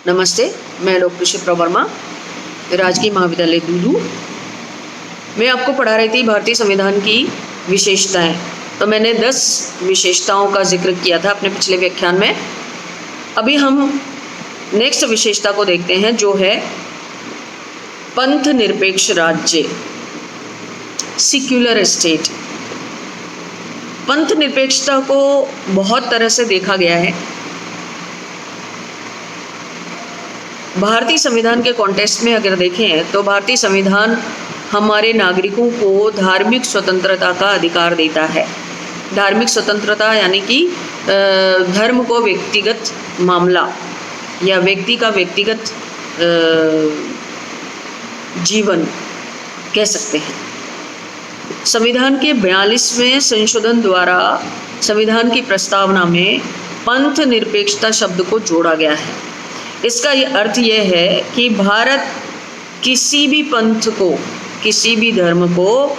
नमस्ते, मैं डॉक्टर शिप्रा वर्मा, राजकीय महाविद्यालय दूदू। मैं आपको पढ़ा रही थी भारतीय संविधान की विशेषताएं। तो मैंने 10 विशेषताओं का जिक्र किया था अपने पिछले व्याख्यान में। अभी हम नेक्स्ट विशेषता को देखते हैं, जो है पंथ निरपेक्ष राज्य, सेक्युलर स्टेट। पंथ निरपेक्षता को बहुत तरह से देखा गया है। भारतीय संविधान के कॉन्टेक्स्ट में अगर देखें तो भारतीय संविधान हमारे नागरिकों को धार्मिक स्वतंत्रता का अधिकार देता है। धार्मिक स्वतंत्रता यानी कि धर्म को व्यक्तिगत मामला या व्यक्ति का व्यक्तिगत जीवन कह सकते हैं। संविधान के 42वें संशोधन द्वारा संविधान की प्रस्तावना में पंथ निरपेक्षता शब्द को जोड़ा गया है। इसका अर्थ यह है कि भारत किसी भी पंथ को, किसी भी धर्म को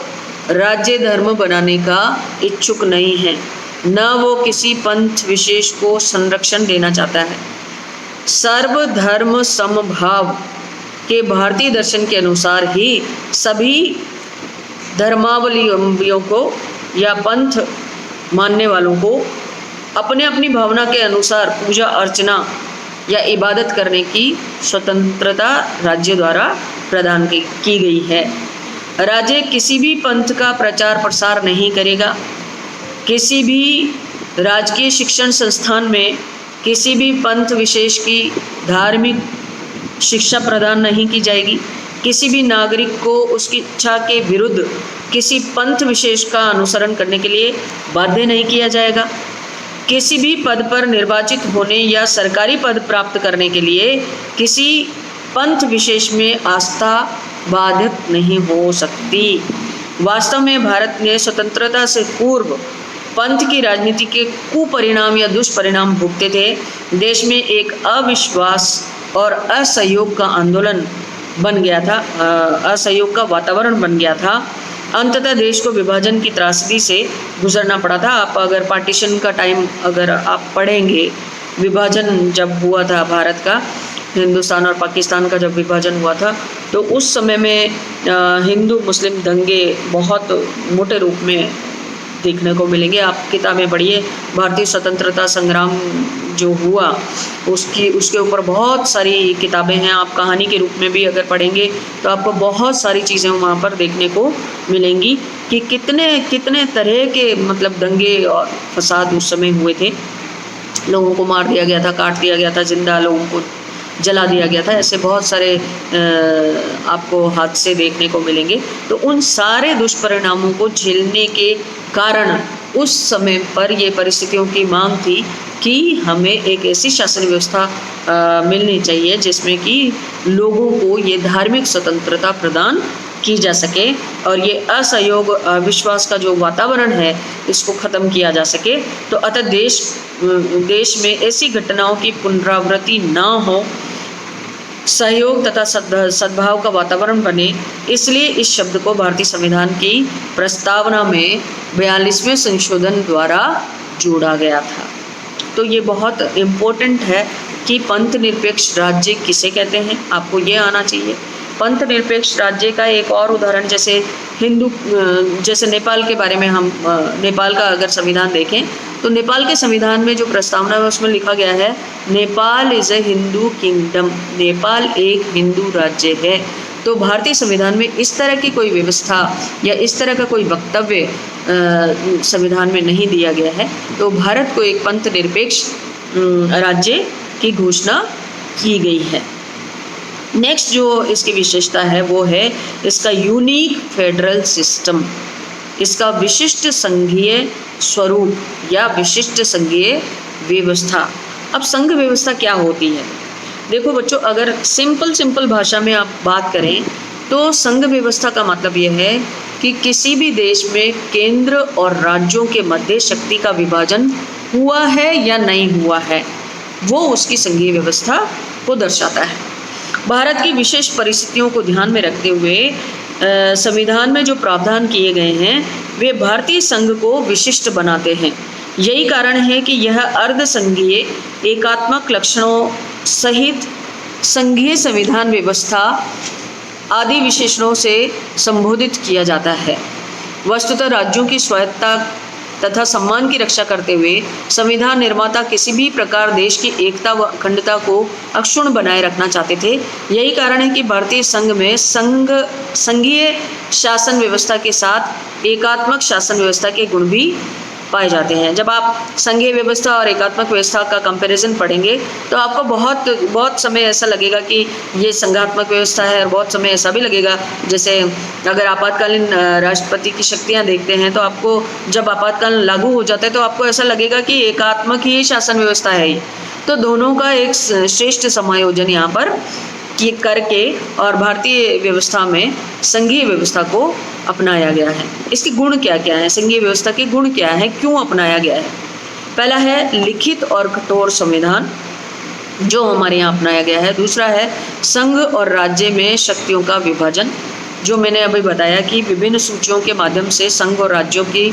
राज्य धर्म बनाने का इच्छुक नहीं है, न वो किसी पंथ विशेष को संरक्षण देना चाहता है। सर्वधर्म समभाव के भारतीय दर्शन के अनुसार ही सभी धर्मावलंबियों को या पंथ मानने वालों को अपने अपनी भावना के अनुसार पूजा अर्चना या इबादत करने की स्वतंत्रता राज्य द्वारा प्रदान की गई है। राज्य किसी भी पंथ का प्रचार प्रसार नहीं करेगा। किसी भी राजकीय शिक्षण संस्थान में किसी भी पंथ विशेष की धार्मिक शिक्षा प्रदान नहीं की जाएगी। किसी भी नागरिक को उसकी इच्छा के विरुद्ध किसी पंथ विशेष का अनुसरण करने के लिए बाध्य नहीं किया जाएगा। किसी भी पद पर निर्वाचित होने या सरकारी पद प्राप्त करने के लिए किसी पंथ विशेष में आस्था बाधित नहीं हो सकती। वास्तव में भारत ने स्वतंत्रता से पूर्व पंथ की राजनीति के कुपरिणाम या दुष्परिणाम भुगते थे। देश में एक अविश्वास और असहयोग का आंदोलन बन गया था, असहयोग का वातावरण बन गया था। अंततः देश को विभाजन की त्रासदी से गुजरना पड़ा था। आप अगर पार्टीशन का टाइम अगर आप पढ़ेंगे, विभाजन जब हुआ था भारत का, हिंदुस्तान और पाकिस्तान का जब विभाजन हुआ था, तो उस समय में हिंदू मुस्लिम दंगे बहुत मोटे रूप में देखने को मिलेंगे। आप किताबें पढ़िए, भारतीय स्वतंत्रता संग्राम जो हुआ उसके ऊपर बहुत सारी किताबें हैं। आप कहानी के रूप में भी अगर पढ़ेंगे तो आपको बहुत सारी चीज़ें वहाँ पर देखने को मिलेंगी कि कितने तरह के मतलब दंगे और फसाद उस समय हुए थे। लोगों को मार दिया गया था, काट दिया गया था, जिंदा लोगों को जला दिया गया था। ऐसे बहुत सारे आपको हादसे देखने को मिलेंगे। तो उन सारे दुष्परिणामों को झेलने के कारण उस समय पर ये परिस्थितियों की मांग थी कि हमें एक ऐसी शासन व्यवस्था मिलनी चाहिए जिसमें कि लोगों को ये धार्मिक स्वतंत्रता प्रदान की जा सके और ये असहयोग विश्वास का जो वातावरण है इसको ख़त्म किया जा सके। तो अतः देश में ऐसी घटनाओं की पुनरावृत्ति ना हो, सहयोग तथा सद्भाव का वातावरण बने, इसलिए इस शब्द को भारतीय संविधान की प्रस्तावना में 42वें संशोधन द्वारा जोड़ा गया था। तो ये बहुत इम्पोर्टेंट है कि पंथ निरपेक्ष राज्य किसे कहते हैं, आपको ये आना चाहिए। पंथ निरपेक्ष राज्य का एक और उदाहरण जैसे नेपाल के बारे में हम नेपाल का अगर संविधान देखें तो नेपाल के संविधान में जो प्रस्तावना है उसमें लिखा गया है, Nepal is a Hindu kingdom, Nepal एक हिंदू राज्य है। तो भारतीय संविधान में इस तरह की कोई व्यवस्था या इस तरह का कोई वक्तव्य संविधान में नहीं दिया गया है। तो भारत को एक पंथ निरपेक्ष राज्य की घोषणा की गई है। नेक्स्ट जो इसकी विशेषता है वो है इसका यूनिक फेडरल सिस्टम, इसका विशिष्ट संघीय स्वरूप या विशिष्ट संघीय व्यवस्था। अब संघ व्यवस्था क्या होती है? देखो बच्चों, अगर सिंपल भाषा में आप बात करें तो संघ व्यवस्था का मतलब यह है कि किसी भी देश में केंद्र और राज्यों के मध्य शक्ति का विभाजन हुआ है या नहीं हुआ है, वो उसकी संघीय व्यवस्था को दर्शाता है। भारत की विशेष परिस्थितियों को ध्यान में रखते हुए संविधान में जो प्रावधान किए गए हैं वे भारतीय संघ को विशिष्ट बनाते हैं। यही कारण है कि यह अर्ध संघीय एकात्मक लक्षणों सहित संघीय संविधान व्यवस्था आदि विशेषणों से संबोधित किया जाता है। वस्तुतः राज्यों की स्वायत्तता तथा सम्मान की रक्षा करते हुए संविधान निर्माता किसी भी प्रकार देश की एकता व अखंडता को अक्षुण्ण बनाए रखना चाहते थे। यही कारण है कि भारतीय संघ में संघीय शासन व्यवस्था के साथ एकात्मक शासन व्यवस्था के गुण भी पाए जाते हैं। जब आप संघीय व्यवस्था और एकात्मक व्यवस्था का कंपैरिजन पढ़ेंगे तो आपको बहुत समय ऐसा लगेगा कि ये संघात्मक व्यवस्था है, और बहुत समय ऐसा भी लगेगा जैसे अगर आपातकालीन राष्ट्रपति की शक्तियां देखते हैं तो आपको जब आपातकाल लागू हो जाता है तो आपको ऐसा लगेगा कि एकात्मक ही शासन व्यवस्था है ये। तो दोनों का एक श्रेष्ठ समायोजन यहाँ पर करके और भारतीय व्यवस्था में संघीय व्यवस्था को अपनाया गया है। इसके गुण क्या क्या हैं, संघीय व्यवस्था के गुण क्या हैं, क्यों अपनाया गया है? पहला है लिखित और कठोर संविधान जो हमारे यहाँ अपनाया गया है। दूसरा है संघ और राज्य में शक्तियों का विभाजन, जो मैंने अभी बताया कि विभिन्न सूचियों के माध्यम से संघ और राज्यों की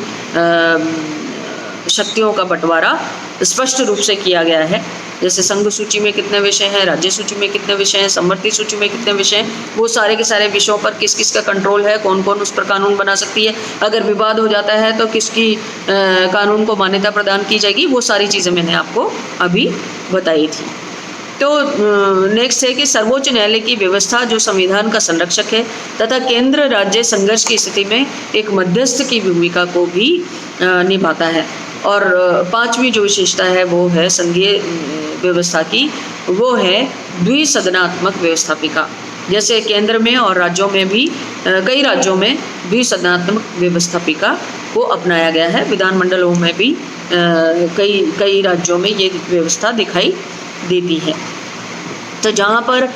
शक्तियों का बंटवारा स्पष्ट रूप से किया गया है। जैसे संघ सूची में कितने विषय हैं, राज्य सूची में कितने विषय हैं, समवर्ती सूची में कितने विषय हैं, वो सारे के सारे विषयों पर किस किस का कंट्रोल है, कौन कौन उस पर कानून बना सकती है, अगर विवाद हो जाता है तो किसकी कानून को मान्यता प्रदान की जाएगी, वो सारी चीज़ें मैंने आपको अभी बताई थी। तो नेक्स्ट है कि सर्वोच्च न्यायालय की व्यवस्था जो संविधान का संरक्षक है तथा केंद्र राज्य संघर्ष की स्थिति में एक मध्यस्थ की भूमिका को भी निभाता है। और पांचवी जो विशेषता है वो है संघीय व्यवस्था की, वो है द्विसदनात्मक व्यवस्थापिका। जैसे केंद्र में और राज्यों में भी कई राज्यों में द्विसदनात्मक व्यवस्थापिका को अपनाया गया है। विधानमंडलों में भी कई राज्यों में ये व्यवस्था दिखाई देती है। तो जहाँ पर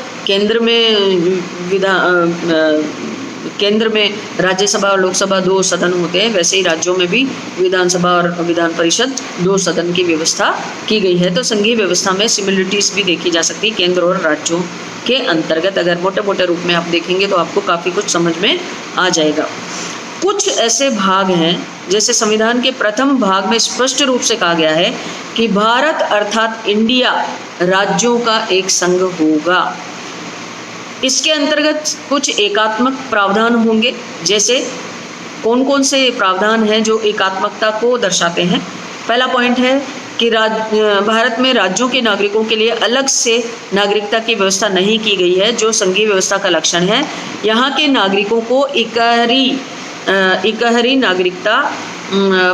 केंद्र में राज्यसभा और लोकसभा 2 सदन होते हैं, वैसे ही राज्यों में भी विधानसभा और विधान परिषद 2 सदन की व्यवस्था की गई है। तो संघीय व्यवस्था में सिमिलरिटीज भी देखी जा सकती है केंद्र और राज्यों के अंतर्गत। अगर मोटे मोटे रूप में आप देखेंगे तो आपको काफ़ी कुछ समझ में आ जाएगा। कुछ ऐसे भाग हैं जैसे संविधान के प्रथम भाग में स्पष्ट रूप से कहा गया है कि भारत अर्थात इंडिया राज्यों का एक संघ होगा। इसके अंतर्गत कुछ एकात्मक प्रावधान होंगे। जैसे कौन कौन से प्रावधान हैं जो एकात्मकता को दर्शाते हैं? पहला पॉइंट है कि भारत में राज्यों के नागरिकों के लिए अलग से नागरिकता की व्यवस्था नहीं की गई है, जो संघीय व्यवस्था का लक्षण है। यहाँ के नागरिकों को इकहरी नागरिकता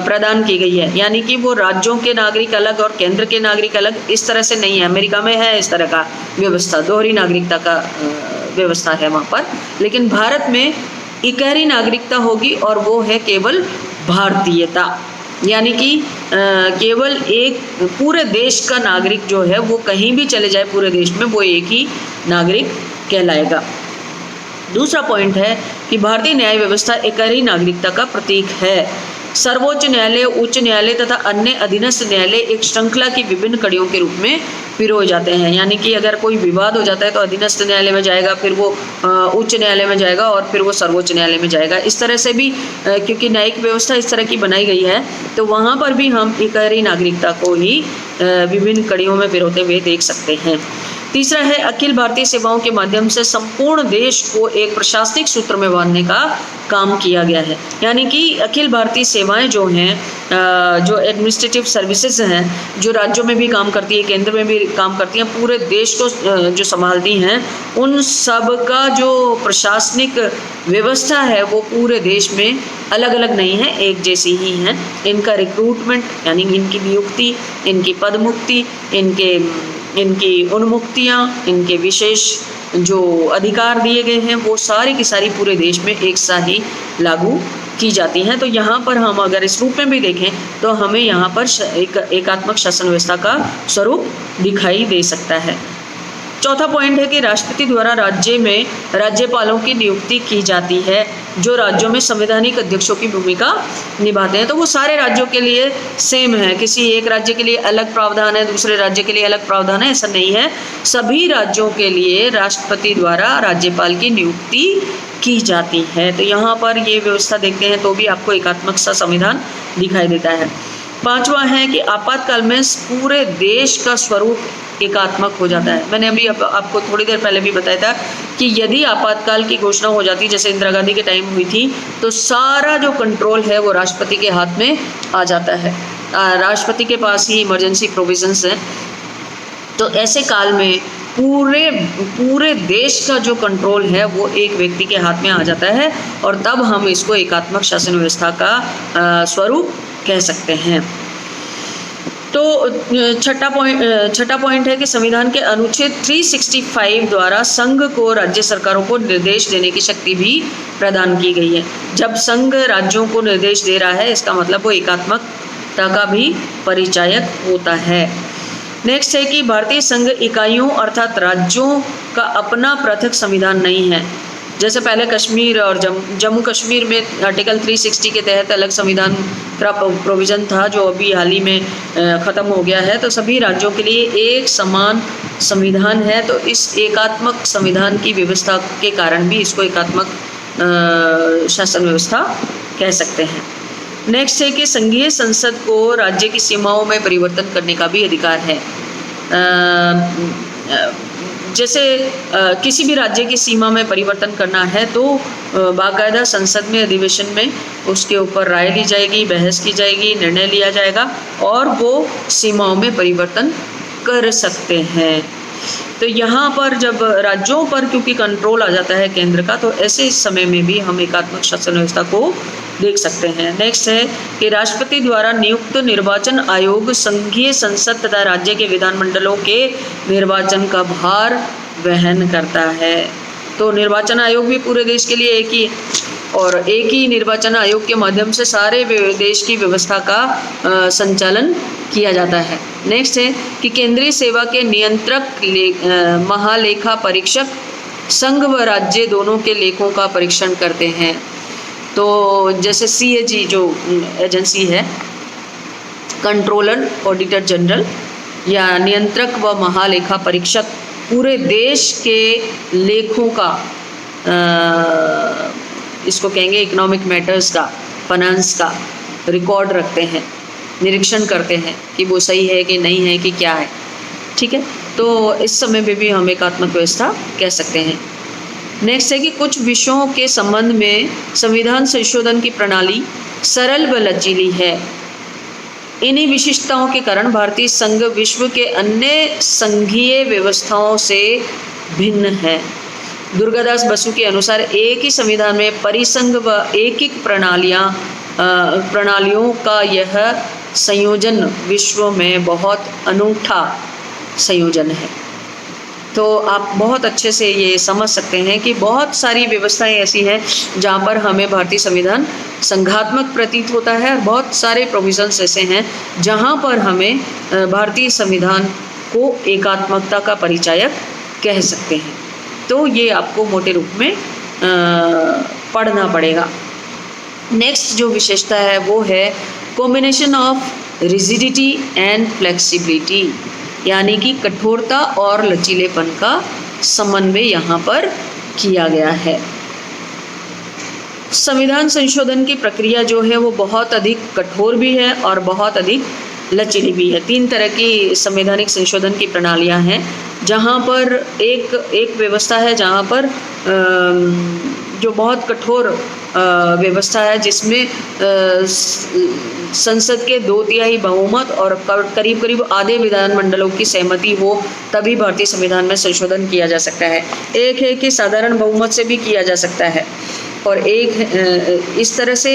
प्रदान की गई है, यानी कि वो राज्यों के नागरिक अलग और केंद्र के नागरिक अलग इस तरह से नहीं है। अमेरिका में है इस तरह का व्यवस्था, दोहरी नागरिकता का व्यवस्था है वहाँ पर, लेकिन भारत में इकहरी नागरिकता होगी और वो है केवल भारतीयता, यानी कि केवल एक पूरे देश का नागरिक जो है वो कहीं भी चले जाए पूरे देश में वो एक ही नागरिक कहलाएगा। दूसरा पॉइंट है कि भारतीय न्याय व्यवस्था इकहरी नागरिकता का प्रतीक है। सर्वोच्च न्यायालय, उच्च न्यायालय तथा अन्य अधीनस्थ न्यायालय एक श्रृंखला की विभिन्न कड़ियों के रूप में पिरोए जाते हैं, यानी कि अगर कोई विवाद हो जाता है तो अधीनस्थ न्यायालय में जाएगा, फिर वो उच्च न्यायालय में जाएगा और फिर वो सर्वोच्च न्यायालय में जाएगा। इस तरह से भी क्योंकि न्यायिक व्यवस्था इस तरह की बनाई गई है तो वहाँ पर भी हम इकहरी नागरिकता को ही विभिन्न कड़ियों में पिरोते हुए देख सकते हैं। तीसरा है अखिल भारतीय सेवाओं के माध्यम से संपूर्ण देश को एक प्रशासनिक सूत्र में बांधने का काम किया गया है, यानी कि अखिल भारतीय सेवाएं जो हैं, जो एडमिनिस्ट्रेटिव सर्विसेज हैं, जो राज्यों में भी काम करती है, केंद्र में भी काम करती हैं, पूरे देश को जो संभालती हैं, उन सब का जो प्रशासनिक व्यवस्था है वो पूरे देश में अलग अलग नहीं है, एक जैसी ही हैं। इनका रिक्रूटमेंट यानी इनकी नियुक्ति, इनकी पदमुक्ति, इनकी उन्मुक्तियाँ, इनके विशेष जो अधिकार दिए गए हैं वो सारी की सारी पूरे देश में एक सा ही लागू की जाती हैं। तो यहाँ पर हम अगर इस रूप में भी देखें तो हमें यहाँ पर एकात्मक शासन व्यवस्था का स्वरूप दिखाई दे सकता है। चौथा पॉइंट है कि राष्ट्रपति द्वारा राज्य में राज्यपालों की नियुक्ति की जाती है, जो राज्यों में संवैधानिक अध्यक्षों की भूमिका निभाते हैं। तो वो सारे राज्यों के लिए सेम है, किसी एक राज्य के लिए अलग प्रावधान है, दूसरे राज्य के लिए अलग प्रावधान है, ऐसा नहीं है। सभी राज्यों के लिए राष्ट्रपति द्वारा राज्यपाल की नियुक्ति की जाती है। तो यहाँ पर ये व्यवस्था देखते हैं तो भी आपको एकात्मक सा संविधान दिखाई देता है। पांचवा है कि आपातकाल में पूरे देश का स्वरूप एकात्मक हो जाता है। मैंने अभी आपको थोड़ी देर पहले भी बताया था कि यदि आपातकाल की घोषणा हो जाती, जैसे इंदिरा गांधी के टाइम हुई थी, तो सारा जो कंट्रोल है वो राष्ट्रपति के हाथ में आ जाता है। राष्ट्रपति के पास ही इमरजेंसी प्रोविजंस हैं। तो ऐसे काल में पूरे देश का जो कंट्रोल है वो एक व्यक्ति के हाथ में आ जाता है, और तब हम इसको एकात्मक शासन व्यवस्था का स्वरूप कह सकते हैं। तो छठा पॉइंट है कि संविधान के अनुच्छेद 365 द्वारा संघ को राज्य सरकारों को निर्देश देने की शक्ति भी प्रदान की गई है। जब संघ राज्यों को निर्देश दे रहा है, इसका मतलब वो एकात्मकता का भी परिचायक होता है। नेक्स्ट है कि भारतीय संघ इकाइयों अर्थात राज्यों का अपना पृथक संविधान नहीं है। जैसे पहले कश्मीर और जम्मू कश्मीर में आर्टिकल 360 के तहत अलग संविधान का प्रोविज़न था, जो अभी हाल ही में ख़त्म हो गया है। तो सभी राज्यों के लिए एक समान संविधान है। तो इस एकात्मक संविधान की व्यवस्था के कारण भी इसको एकात्मक शासन व्यवस्था कह सकते हैं। नेक्स्ट है कि संघीय संसद को राज्य की सीमाओं में परिवर्तन करने का भी अधिकार है। जैसे किसी भी राज्य की सीमा में परिवर्तन करना है तो बाकायदा संसद में अधिवेशन में उसके ऊपर राय ली जाएगी, बहस की जाएगी, निर्णय लिया जाएगा और वो सीमाओं में परिवर्तन कर सकते हैं। तो यहाँ पर जब राज्यों पर क्योंकि कंट्रोल आ जाता है केंद्र का, तो ऐसे समय में भी हम एकात्मक शासन व्यवस्था को देख सकते हैं। नेक्स्ट है कि राष्ट्रपति द्वारा नियुक्त निर्वाचन आयोग संघीय संसद तथा राज्य के विधानमंडलों के निर्वाचन का भार वहन करता है। तो निर्वाचन आयोग भी पूरे देश के लिए एक ही, और एक ही निर्वाचन आयोग के माध्यम से सारे देश की व्यवस्था का संचालन किया जाता है। नेक्स्ट है कि केंद्रीय सेवा के नियंत्रक महालेखा परीक्षक संघ व राज्य दोनों के लेखों का परीक्षण करते हैं। तो जैसे CAG जो एजेंसी है, कंट्रोलर ऑडिटर जनरल या नियंत्रक व महालेखा परीक्षक पूरे देश के लेखों का इसको कहेंगे इकोनॉमिक मैटर्स का, फाइनेंस का रिकॉर्ड रखते हैं, निरीक्षण करते हैं कि वो सही है कि नहीं है कि क्या है। ठीक है, तो इस समय पे भी हम एकात्मक व्यवस्था कह सकते हैं। नेक्स्ट है कि कुछ विषयों के संबंध में संविधान संशोधन की प्रणाली सरल व लचीली है। इन्हीं विशिष्टताओं के कारण भारतीय संघ विश्व के अन्य संघीय व्यवस्थाओं से भिन्न है। दुर्गादास बसु के अनुसार एक ही संविधान में परिसंघ व एकीक प्रणालियों का यह संयोजन विश्व में बहुत अनूठा संयोजन है। तो आप बहुत अच्छे से ये समझ सकते हैं कि बहुत सारी व्यवस्थाएं ऐसी हैं जहाँ पर हमें भारतीय संविधान संघात्मक प्रतीत होता है, और बहुत सारे प्रोविजंस ऐसे हैं जहाँ पर हमें भारतीय संविधान को एकात्मकता का परिचायक कह सकते हैं। तो ये आपको मोटे रूप में पढ़ना पड़ेगा। नेक्स्ट जो विशेषता है वो है combination of rigidity and flexibility, यानी कि कठोरता और लचीलेपन का समन्वय यहाँ पर किया गया है। संविधान संशोधन की प्रक्रिया जो है वो बहुत अधिक कठोर भी है और बहुत अधिक लचीली भी है। 3 तरह की संवैधानिक संशोधन की प्रणालियाँ हैं, जहाँ पर एक व्यवस्था है जहाँ पर जो बहुत कठोर व्यवस्था है, जिसमें संसद के 2/3 बहुमत और करीब आधे विधानमंडलों की सहमति हो तभी भारतीय संविधान में संशोधन किया जा सकता है। एक है कि साधारण बहुमत से भी किया जा सकता है, और एक इस तरह से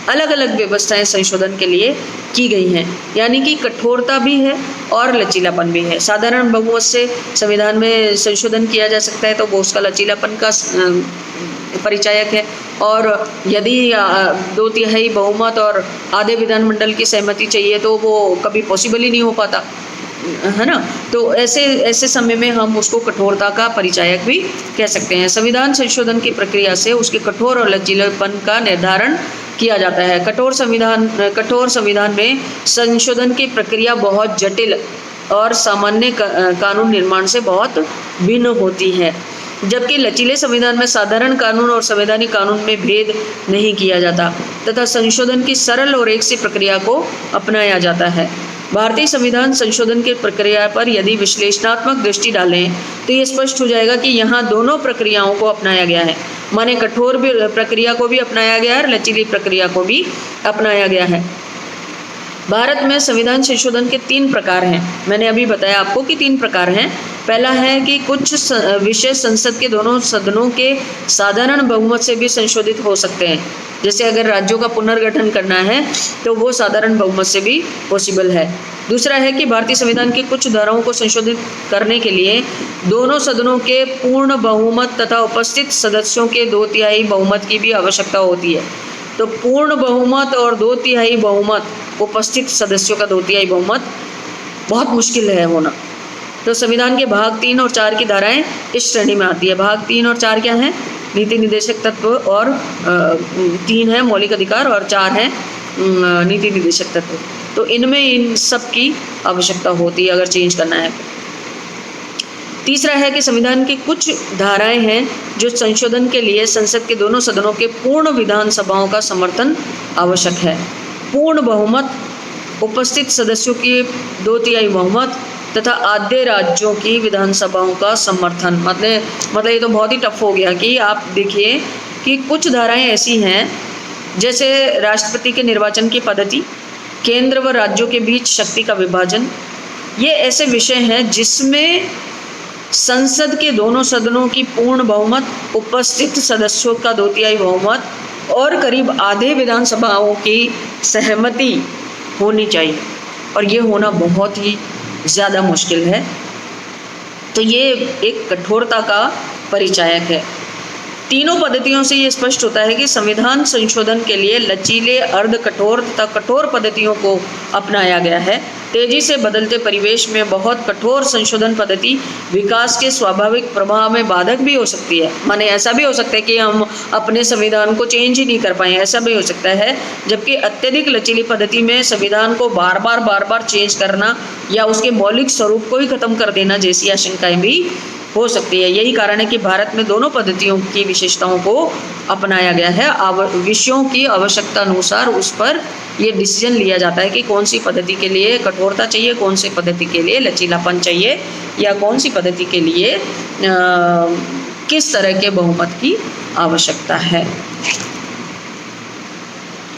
अलग अलग व्यवस्थाएं संशोधन के लिए की गई हैं, यानी कि कठोरता भी है और लचीलापन भी है। साधारण बहुमत से संविधान में संशोधन किया जा सकता है तो वो उसका लचीलापन का परिचायक है, और यदि 2/3 बहुमत और आधे विधानमंडल की सहमति चाहिए तो वो कभी पॉसिबल ही नहीं हो पाता, है ना। तो ऐसे समय में हम उसको कठोरता का परिचायक भी कह सकते हैं। संविधान संशोधन की प्रक्रिया से उसके कठोर और लचीलापन का निर्धारण किया जाता है। कठोर संविधान में संशोधन की प्रक्रिया बहुत जटिल और सामान्य कानून निर्माण से बहुत भिन्न होती है। जबकि लचीले संविधान में साधारण कानून और संवैधानिक कानून में भेद नहीं किया जाता तथा संशोधन की सरल और एक सी प्रक्रिया को अपनाया जाता है। भारतीय संविधान संशोधन की प्रक्रिया पर यदि विश्लेषणात्मक दृष्टि डालें तो ये स्पष्ट हो जाएगा कि यहाँ दोनों प्रक्रियाओं को अपनाया गया है, माने कठोर प्रक्रिया को भी अपनाया गया है और लचीली प्रक्रिया को भी अपनाया गया है। भारत में संविधान संशोधन के 3 प्रकार हैं। मैंने अभी बताया आपको कि 3 प्रकार हैं। पहला है कि कुछ विषय संसद के दोनों सदनों के साधारण बहुमत से भी संशोधित हो सकते हैं। जैसे अगर राज्यों का पुनर्गठन करना है तो वो साधारण बहुमत से भी पॉसिबल है। दूसरा है कि भारतीय संविधान की कुछ धाराओं को संशोधित करने के लिए दोनों सदनों के पूर्ण बहुमत तथा उपस्थित सदस्यों के 2/3 बहुमत की भी आवश्यकता होती है। तो पूर्ण बहुमत और 2/3 बहुमत, उपस्थित सदस्यों का 2/3 बहुमत बहुत मुश्किल है होना। तो संविधान के भाग 3 और 4 की धाराएं इस श्रेणी में आती है। भाग 3 और 4 क्या हैं? नीति निर्देशक तत्व, और 3 है मौलिक अधिकार और 4 है नीति निर्देशक तत्व। तो इनमें इन सब की आवश्यकता होती है अगर चेंज करना है। तीसरा है कि संविधान की कुछ धाराएं हैं जो संशोधन के लिए संसद के दोनों सदनों के पूर्ण विधानसभाओं का समर्थन आवश्यक है। पूर्ण बहुमत, उपस्थित सदस्यों की 2/3 बहुमत तथा आधे राज्यों की विधानसभाओं का समर्थन। मतलब ये तो बहुत ही टफ हो गया कि आप देखिए कि कुछ धाराएं ऐसी हैं जैसे राष्ट्रपति के निर्वाचन की पद्धति, केंद्र व राज्यों के बीच शक्ति का विभाजन। ये ऐसे विषय हैं जिसमें संसद के दोनों सदनों की पूर्ण बहुमत, उपस्थित सदस्यों का 2/3 बहुमत और करीब आधे विधानसभाओं की सहमति होनी चाहिए, और ये होना बहुत ही ज़्यादा मुश्किल है। तो ये एक कठोरता का परिचायक है। तीनों पद्धतियों से ये स्पष्ट होता है कि संविधान संशोधन के लिए लचीले, अर्ध कठोर तथा कठोर पद्धतियों को अपनाया गया है। तेजी से बदलते परिवेश में बहुत कठोर संशोधन पद्धति विकास के स्वाभाविक प्रवाह में बाधक भी हो सकती है। माने ऐसा भी हो सकता है कि हम अपने संविधान को चेंज ही नहीं कर पाए, ऐसा भी हो सकता है। जबकि अत्यधिक लचीली पद्धति में संविधान को बार बार चेंज करना या उसके मौलिक स्वरूप को ही खत्म कर देना जैसी आशंकाएं भी हो सकती है। यही कारण है कि भारत में दोनों पद्धतियों की विशेषताओं को अपनाया गया है। विषयों की आवश्यकता अनुसार उस पर ये डिसीजन लिया जाता है कि कौन सी पद्धति के लिए कठोरता चाहिए, कौन सी पद्धति के लिए लचीलापन चाहिए, या कौन सी पद्धति के लिए किस तरह के बहुमत की आवश्यकता है।